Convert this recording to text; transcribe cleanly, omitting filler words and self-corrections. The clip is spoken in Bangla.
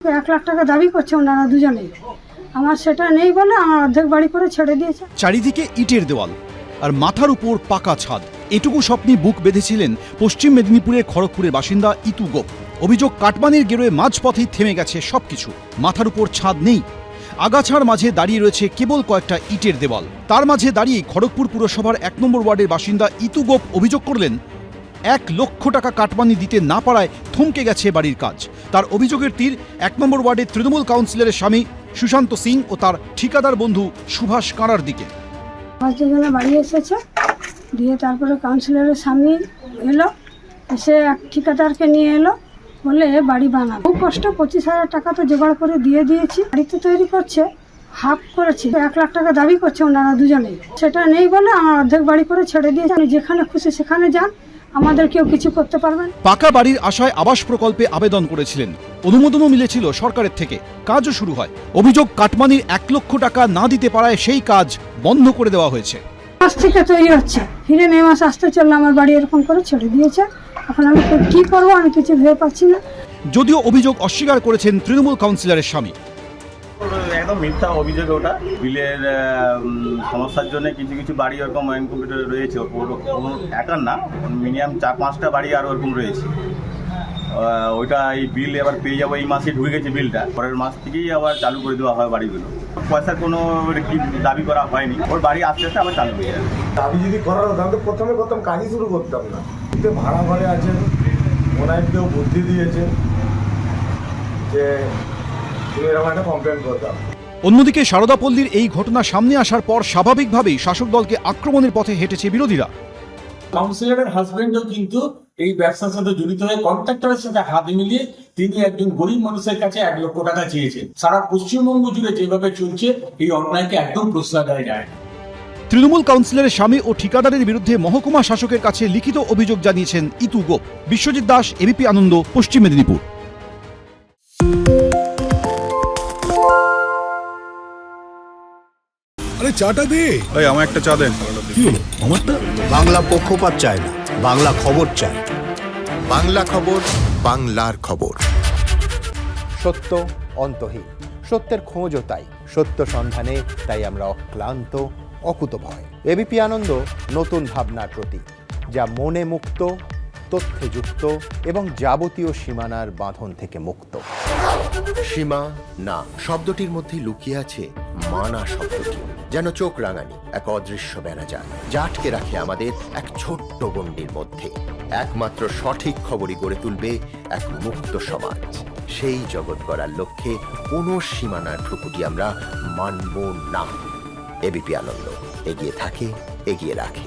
1,00,000 টাকা দাবি করছে ওনারা দুজনেই। আমার সেটা নেই বলে আমার অর্ধেক বাড়ি করে ছেড়ে দিয়েছে। চারিদিকে ইটের দেওয়াল আর মাথার উপর পাকা ছাদ, এটুকু স্বপ্নে বুক বেঁধেছিলেন পশ্চিম মেদিনীপুরের খড়গপুরের বাসিন্দা ইতু গোপ। অভিযোগ, কাটমানির গেরোয় মাঝপথেই থেমে গেছে সবকিছু। মাথার উপর ছাদ নেই, আগাছার মাঝে দাঁড়িয়ে রয়েছে কেবল কয়েকটা ইটের দেওয়াল। তার মাঝে দাঁড়িয়ে খড়গপুর পুরসভার 1 নম্বর ওয়ার্ডের বাসিন্দা ইতু গোপ অভিযোগ করলেন, 1 লক্ষ টাকা কাটমানি দিতে না পারায় থমকে গেছে বাড়ির কাজ। তার অভিযোগের তীর 1 নম্বর ওয়ার্ডের তৃণমূল কাউন্সিলরের স্বামী সুশান্ত সিং ও তার ঠিকাদার বন্ধু সুভাষ কাঁড়ার দিকে। বাড়ি এসেছে দিয়ে তারপরে কাউন্সিলরের স্বামী এলো, এসে এক ঠিকাদারকে নিয়ে এলো, বলে বাড়ি বানাবো। খুব কষ্ট, 25,000 টাকা তো জোগাড় করে দিয়ে দিয়েছি। বাড়িতে তৈরি করছে, হাফ করেছি। 1,00,000 টাকা দাবি করছে ওনারা দুজনেই। সেটা নেই বলে আমার অর্ধেক বাড়ি করে ছেড়ে দিয়েছে। আমি যেখানে খুশি সেখানে যান, আমাদের কেউ কিছু করতে পারবেন। পাকা বাড়ির আশায় আবাস প্রকল্পে আবেদন করেছিলেন, অনুমোদনও মিলেছিল সরকারের থেকে, কাজও শুরু হয়। অভিযোগ, কাটমানির 1 লক্ষ টাকা না দিতে পারায় সেই কাজ বন্ধ করে দেওয়া হয়েছে। মাস থেকে তৈরি হচ্ছে, ফিরে মে মাস আসতে চললে আমার বাড়ি এরকম করে ছেড়ে দিয়েছে। এখন আমি কি করবো আমি কিছু ভেবে পাচ্ছি না। যদিও অভিযোগ অস্বীকার করেছেন তৃণমূল কাউন্সিলরের স্বামী। একদম মিথ্যা অভিযোগ ওটা। বিলের সমস্যার জন্য কিছু কিছু বাড়ি ওরকম ইনকমপ্লিট রয়েছে, একার না, মিনিমাম 4-5টা বাড়ি আর ওরকম রয়েছে। ওইটা এই বিল এবার পেয়ে যাবো, এই মাসে ঢুকে গেছে বিলটা, পরের মাস থেকেই আবার চালু করে দেওয়া হয় বাড়িগুলো। পয়সার কোনো দাবি করা হয়নি, ওর বাড়ি আস্তে আস্তে আবার চালু হয়ে যাবে। দাবি যদি করার হতো আমি তো প্রথম কাজই শুরু করতাম না। ভাড়া ঘরে আছেন, ওনার কেউ বুদ্ধি দিয়েছে যে তুমি এরকম একটা কমপ্লেন করতাম। অন্যদিকে সারদাপল্লীর এই ঘটনা সামনে আসার পর স্বাভাবিকভাবেই শাসক দলকে আক্রমণের পথে হেঁটেছে বিরোধীরা। কাউন্সিলরের হাজবেন্ডও কিন্তু এই ব্যবসার সাথে জড়িত হয়ে কন্ট্রাক্টরের সাথে হাত মিলিয়ে তিনি একজন গরিব মানুষের কাছে 1 লক্ষ টাকা চেয়েছেন। সারা পশ্চিমবঙ্গ জুড়ে যেভাবে চলছে এই অন্যায়কে একদম প্রশ্রয় দেওয়া যায়। তৃণমূল কাউন্সিলরের স্বামী ও ঠিকাদারের বিরুদ্ধে মহকুমা শাসকের কাছে লিখিত অভিযোগ জানিয়েছেন ইতু গোপ। বিশ্বজিৎ দাস, এবিপি আনন্দ, পশ্চিম মেদিনীপুর। আরে চাটা দে। এই আমার একটা চা দেন। কি হলো আমারটা? বাংলা পক্ষপাত চায় না, বাংলা খবর চায়। বাংলা খবর, বাংলার খবর। সত্য অন্তহীন, সত্যের খোঁজও তাই, সত্য সন্ধানে তাই আমরা অক্লান্ত, অকুতভয়। এবিপি আনন্দ নতুন ভাবনার প্রতীক, যা মনে মুক্ত, তথ্যে যুক্ত এবং যাবতীয় সীমানার বাঁধন থেকে মুক্ত। সীমা না শব্দটির মধ্যে লুকিয়ে আছে মানা শব্দটি, যেন চোখ রাঙানি এক অদৃশ্য ব্যানাজার, যা আটকে রাখে আমাদের এক ছোট্ট গণ্ডির মধ্যে। একমাত্র সঠিক খবরই গড়ে তুলবে এক মুক্ত সমাজ। সেই জগৎ গড়ার লক্ষ্যে কোনো সীমানার ঠুকুটি আমরা মানব না। এবিপি আনন্দ এগিয়ে থাকে, এগিয়ে রাখে।